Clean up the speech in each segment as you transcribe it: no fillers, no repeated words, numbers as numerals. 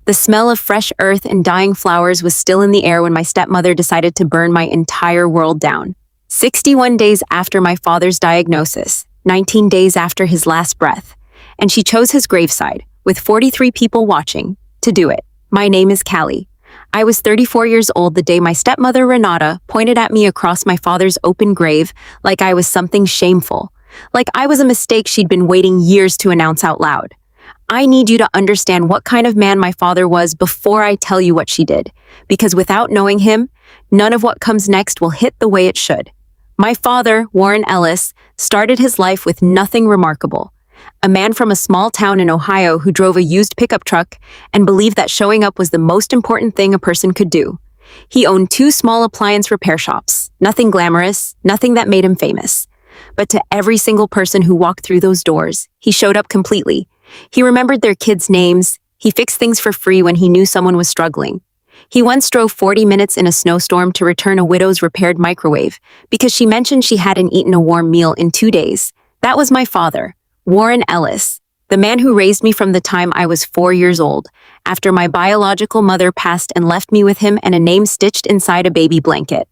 The smell of fresh earth and dying flowers was still in the air when my stepmother decided to burn my entire world down. 61 days after my father's diagnosis, 19 days after his last breath, and she chose his graveside, with 43 people watching, to do it. My name is Callie. I was 34 years old the day my stepmother, Renata, pointed at me across my father's open grave like I was something shameful, like I was a mistake she'd been waiting years to announce out loud. I need you to understand what kind of man my father was before I tell you what she did, because without knowing him, none of what comes next will hit the way it should. My father, Warren Ellis, started his life with nothing remarkable. A man from a small town in Ohio who drove a used pickup truck and believed that showing up was the most important thing a person could do. He owned 2 small appliance repair shops, nothing glamorous, nothing that made him famous. But to every single person who walked through those doors, he showed up completely. He remembered their kids' names. He fixed things for free when he knew someone was struggling. He once drove 40 minutes in a snowstorm to return a widow's repaired microwave because she mentioned she hadn't eaten a warm meal in 2 days. That was my father, Warren Ellis, the man who raised me from the time I was 4 years old, after my biological mother passed and left me with him and a name stitched inside a baby blanket.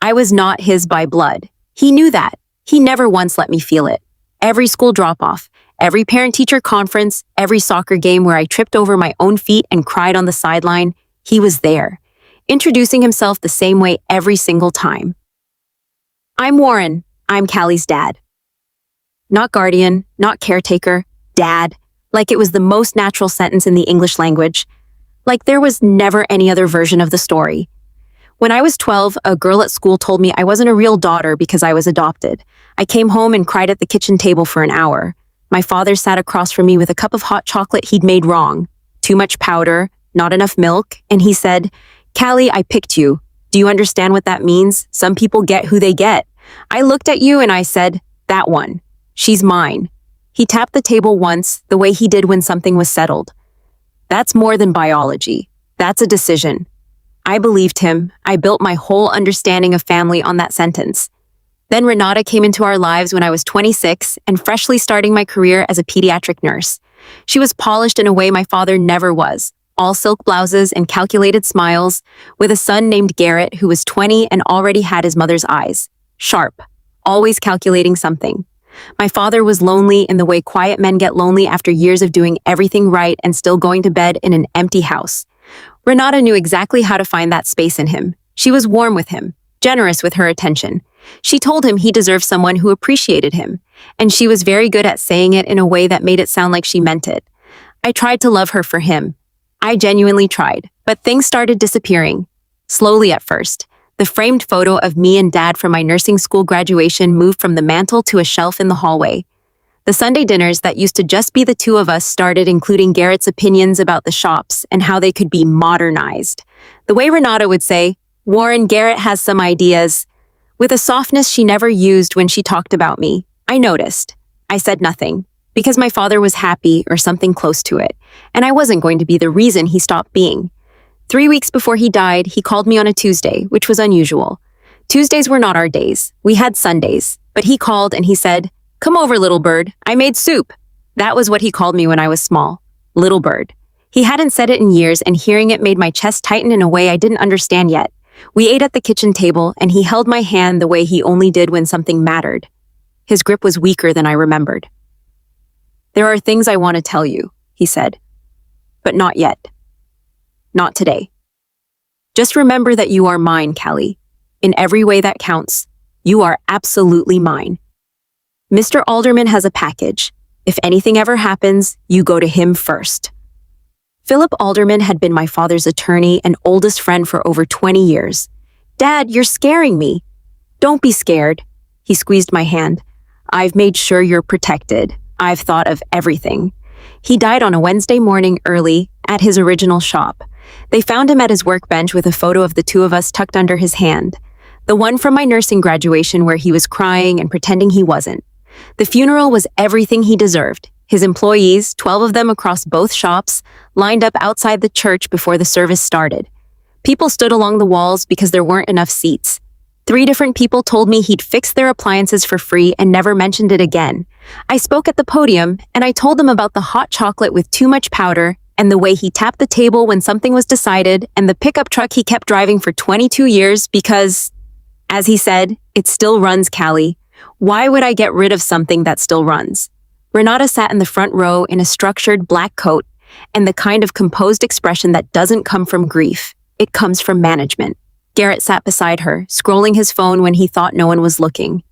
I was not his by blood. He knew that. He never once let me feel it. Every school drop-off, every parent-teacher conference, every soccer game where I tripped over my own feet and cried on the sideline, he was there, introducing himself the same way every single time. I'm Warren. I'm Callie's dad. Not guardian, not caretaker, dad, like it was the most natural sentence in the English language. Like there was never any other version of the story. When I was 12, a girl at school told me I wasn't a real daughter because I was adopted. I came home and cried at the kitchen table for an hour. My father sat across from me with a cup of hot chocolate he'd made wrong. Too much powder, not enough milk, and he said, "Callie, I picked you. Do you understand what that means? Some people get who they get." I looked at you and I said, "That one. She's mine." He tapped the table once, the way he did when something was settled. That's more than biology. That's a decision. I believed him. I built my whole understanding of family on that sentence. Then Renata came into our lives when I was 26 and freshly starting my career as a pediatric nurse. She was polished in a way my father never was. All silk blouses and calculated smiles, with a son named Garrett who was 20 and already had his mother's eyes. Sharp, always calculating something. My father was lonely in the way quiet men get lonely after years of doing everything right and still going to bed in an empty house. Renata knew exactly how to find that space in him. She was warm with him, generous with her attention. She told him he deserved someone who appreciated him, and she was very good at saying it in a way that made it sound like she meant it. I tried to love her for him. I genuinely tried, but things started disappearing. Slowly at first. The framed photo of me and Dad from my nursing school graduation moved from the mantel to a shelf in the hallway. The Sunday dinners that used to just be the 2 of us started including Garrett's opinions about the shops and how they could be modernized. The way Renata would say, "Warren, Garrett has some ideas," with a softness she never used when she talked about me. I noticed. I said nothing, because my father was happy or something close to it, and I wasn't going to be the reason he stopped being. 3 weeks before he died, he called me on a Tuesday, which was unusual. Tuesdays were not our days. We had Sundays, but he called and he said, "Come over, little bird. I made soup." That was what he called me when I was small. Little bird. He hadn't said it in years, and hearing it made my chest tighten in a way I didn't understand yet. We ate at the kitchen table, and he held my hand the way he only did when something mattered. His grip was weaker than I remembered. "There are things I want to tell you," he said. "But not yet. Not today. Just remember that you are mine, Callie. In every way that counts, you are absolutely mine. Mr. Alderman has a package. If anything ever happens, you go to him first." Philip Alderman had been my father's attorney and oldest friend for over 20 years. "Dad, you're scaring me." "Don't be scared." He squeezed my hand. "I've made sure you're protected. I've thought of everything." He died on a Wednesday morning early at his original shop. They found him at his workbench with a photo of the 2 of us tucked under his hand. The one from my nursing graduation where he was crying and pretending he wasn't. The funeral was everything he deserved. His employees, 12 of them across both shops, lined up outside the church before the service started. People stood along the walls because there weren't enough seats. 3 different people told me he'd fixed their appliances for free and never mentioned it again. I spoke at the podium, and I told them about the hot chocolate with too much powder and the way he tapped the table when something was decided, and the pickup truck he kept driving for 22 years because, as he said, it still runs, Callie. Why would I get rid of something that still runs? Renata sat in the front row in a structured black coat and the kind of composed expression that doesn't come from grief. It comes from management. Garrett sat beside her, scrolling his phone when he thought no one was looking.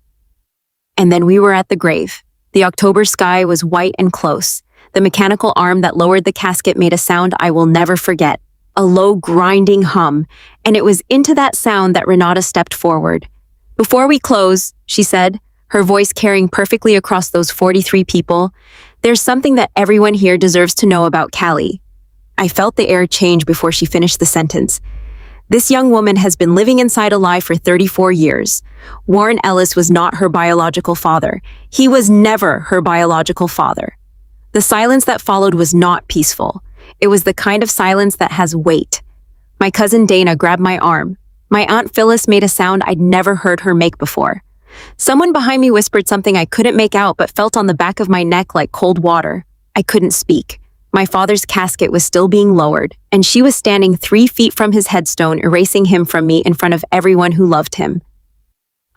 And then we were at the grave. The October sky was white and close. The mechanical arm that lowered the casket made a sound I will never forget, a low, grinding hum, and it was into that sound that Renata stepped forward. "Before we close," she said, her voice carrying perfectly across those 43 people, "there's something that everyone here deserves to know about Callie." I felt the air change before she finished the sentence. This young woman has been living inside a lie for 34 years. Warren Ellis was not her biological father. He was never her biological father. The silence that followed was not peaceful. It was the kind of silence that has weight. My cousin Dana grabbed my arm. My Aunt Phyllis made a sound I'd never heard her make before. Someone behind me whispered something I couldn't make out but felt on the back of my neck like cold water. I couldn't speak. My father's casket was still being lowered, and she was standing 3 feet from his headstone, erasing him from me in front of everyone who loved him.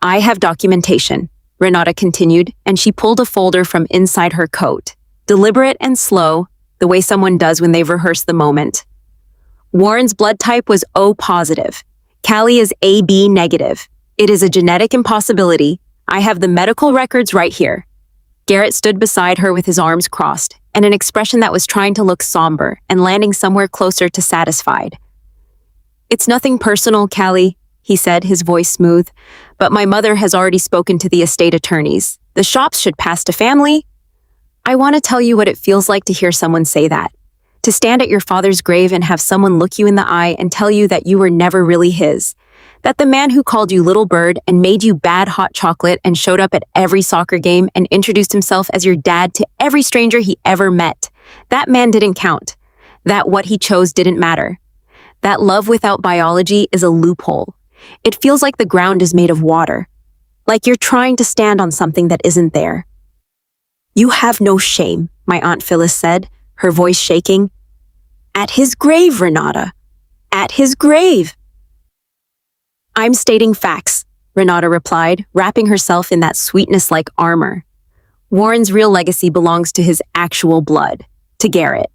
"I have documentation," Renata continued, and she pulled a folder from inside her coat. Deliberate and slow, the way someone does when they've rehearsed the moment. Warren's blood type was O positive. Callie is AB negative. It is a genetic impossibility. I have the medical records right here. Garrett stood beside her with his arms crossed, and an expression that was trying to look somber and landing somewhere closer to satisfied. "It's nothing personal, Callie," he said, his voice smooth, "but my mother has already spoken to the estate attorneys. The shops should pass to family." I want to tell you what it feels like to hear someone say that. To stand at your father's grave and have someone look you in the eye and tell you that you were never really his. That the man who called you little bird and made you bad hot chocolate and showed up at every soccer game and introduced himself as your dad to every stranger he ever met. That man didn't count. That what he chose didn't matter. That love without biology is a loophole. It feels like the ground is made of water. Like you're trying to stand on something that isn't there. "You have no shame," my Aunt Phyllis said, her voice shaking. "At his grave, Renata. At his grave." "I'm stating facts," Renata replied, wrapping herself in that sweetness-like armor. Warren's real legacy belongs to his actual blood, to Garrett.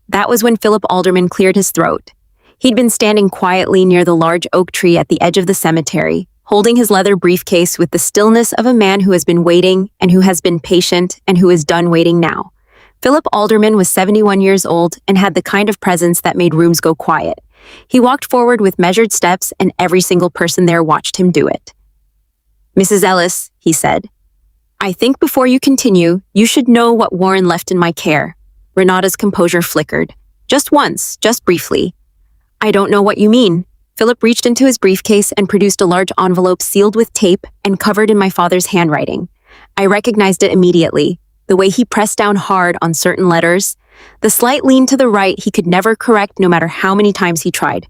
That was when Philip Alderman cleared his throat. He'd been standing quietly near the large oak tree at the edge of the cemetery, holding his leather briefcase with the stillness of a man who has been waiting and who has been patient and who is done waiting now. Philip Alderman was 71 years old and had the kind of presence that made rooms go quiet. He walked forward with measured steps, and every single person there watched him do it. "Mrs. Ellis," he said, "I think before you continue, you should know what Warren left in my care." Renata's composure flickered. "Just once, just briefly." "I don't know what you mean." Philip reached into his briefcase and produced a large envelope sealed with tape and covered in my father's handwriting. I recognized it immediately, the way he pressed down hard on certain letters, the slight lean to the right he could never correct no matter how many times he tried.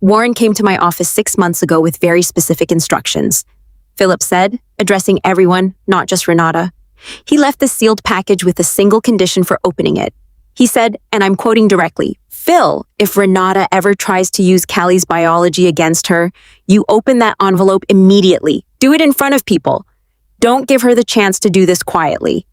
"Warren came to my office 6 months ago with very specific instructions," Philip said, addressing everyone, not just Renata. "He left the sealed package with a single condition for opening it. He said, and I'm quoting directly, 'Phil, if Renata ever tries to use Callie's biology against her, you open that envelope immediately. Do it in front of people. Don't give her the chance to do this quietly.'"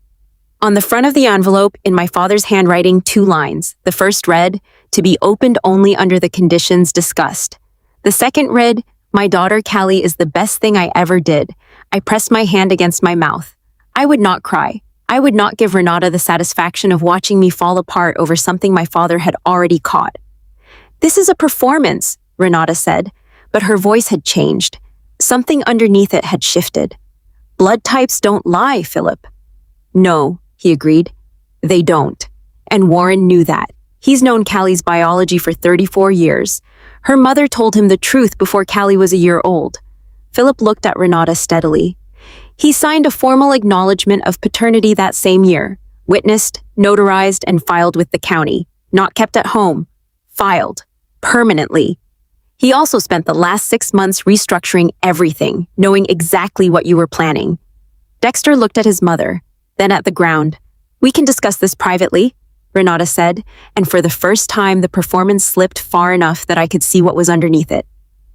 On the front of the envelope, in my father's handwriting, 2 lines. The first read, "To be opened only under the conditions discussed." The second read, "My daughter Callie is the best thing I ever did." I pressed my hand against my mouth. I would not cry. I would not give Renata the satisfaction of watching me fall apart over something my father had already caught. "This is a performance," Renata said, but her voice had changed. Something underneath it had shifted. "Blood types don't lie, Philip." "No," he agreed. "They don't." And Warren knew that. He's known Callie's biology for 34 years. Her mother told him the truth before Callie was a year old. Philip looked at Renata steadily. He signed a formal acknowledgement of paternity that same year, witnessed, notarized, and filed with the county. Not kept at home. Filed. Permanently. He also spent the last 6 months restructuring everything, knowing exactly what you were planning. Dexter looked at his mother, then at the ground. "We can discuss this privately." Renata said, and for the first time the performance slipped far enough that I could see what was underneath it.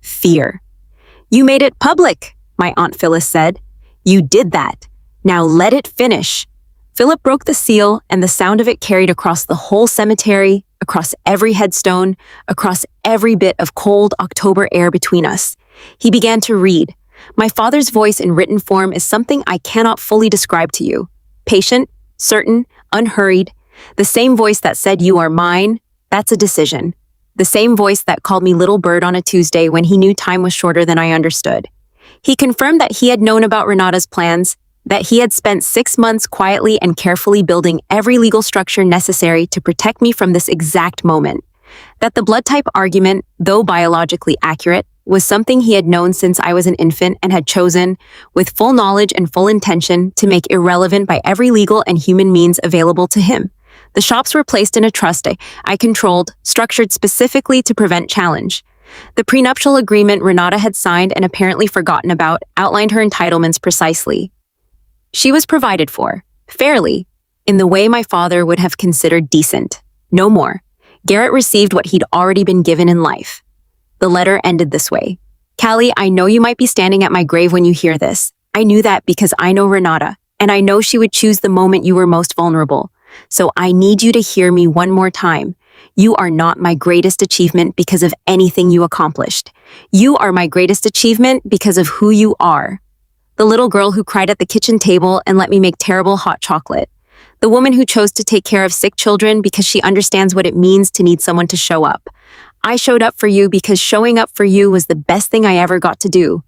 Fear. You made it public, my Aunt Phyllis said. You did that. Now let it finish. Philip broke the seal, and the sound of it carried across the whole cemetery, across every headstone, across every bit of cold October air between us. He began to read. My father's voice in written form is something I cannot fully describe to you. Patient, certain, unhurried. The same voice that said, "You are mine," that's a decision. The same voice that called me little bird on a Tuesday when he knew time was shorter than I understood. He confirmed that he had known about Renata's plans, that he had spent 6 months quietly and carefully building every legal structure necessary to protect me from this exact moment. That the blood type argument, though biologically accurate, was something he had known since I was an infant and had chosen, with full knowledge and full intention, to make irrelevant by every legal and human means available to him. The shops were placed in a trust I controlled, structured specifically to prevent challenge. The prenuptial agreement Renata had signed and apparently forgotten about outlined her entitlements precisely. She was provided for, fairly, in the way my father would have considered decent. No more. Garrett received what he'd already been given in life. The letter ended this way. Callie, I know you might be standing at my grave when you hear this. I knew that because I know Renata, and I know she would choose the moment you were most vulnerable. So I need you to hear me one more time. You are not my greatest achievement because of anything you accomplished. You are my greatest achievement because of who you are. The little girl who cried at the kitchen table and let me make terrible hot chocolate. The woman who chose to take care of sick children because she understands what it means to need someone to show up. I showed up for you because showing up for you was the best thing I ever got to do.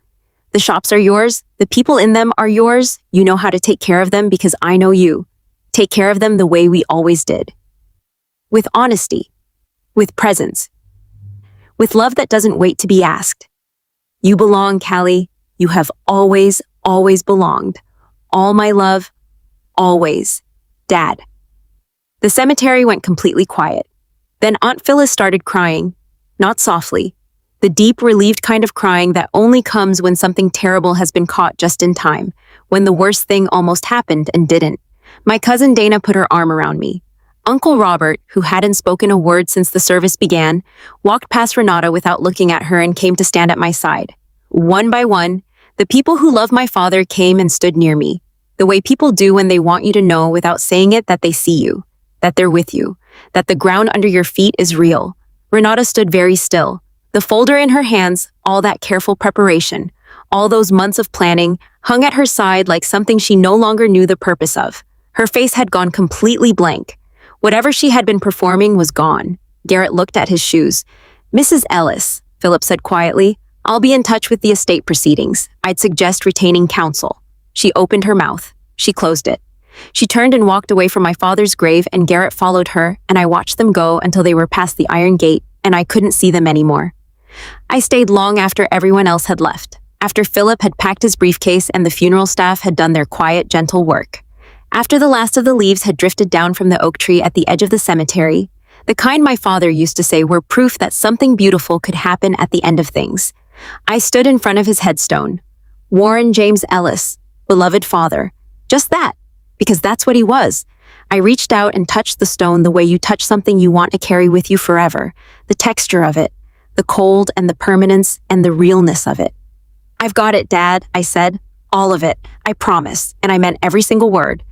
The shops are yours. The people in them are yours. You know how to take care of them because I know you. Take care of them the way we always did. With honesty. With presence. With love that doesn't wait to be asked. You belong, Callie. You have always, always belonged. All my love. Always. Dad. The cemetery went completely quiet. Then Aunt Phyllis started crying. Not softly. The deep, relieved kind of crying that only comes when something terrible has been caught just in time, when the worst thing almost happened and didn't. My cousin Dana put her arm around me. Uncle Robert, who hadn't spoken a word since the service began, walked past Renata without looking at her and came to stand at my side. One by one, the people who love my father came and stood near me, the way people do when they want you to know without saying it that they see you, that they're with you, that the ground under your feet is real. Renata stood very still, the folder in her hands, all that careful preparation, all those months of planning, hung at her side like something she no longer knew the purpose of. Her face had gone completely blank. Whatever she had been performing was gone. Garrett looked at his shoes. Mrs. Ellis, Philip said quietly, I'll be in touch with the estate proceedings. I'd suggest retaining counsel. She opened her mouth. She closed it. She turned and walked away from my father's grave, and Garrett followed her, and I watched them go until they were past the iron gate, and I couldn't see them anymore. I stayed long after everyone else had left, after Philip had packed his briefcase and the funeral staff had done their quiet, gentle work. After the last of the leaves had drifted down from the oak tree at the edge of the cemetery, the kind my father used to say were proof that something beautiful could happen at the end of things. I stood in front of his headstone. Warren James Ellis, beloved father. Just that, because that's what he was. I reached out and touched the stone the way you touch something you want to carry with you forever, the texture of it, the cold and the permanence and the realness of it. I've got it, Dad, I said. All of it, I promise, and I meant every single word.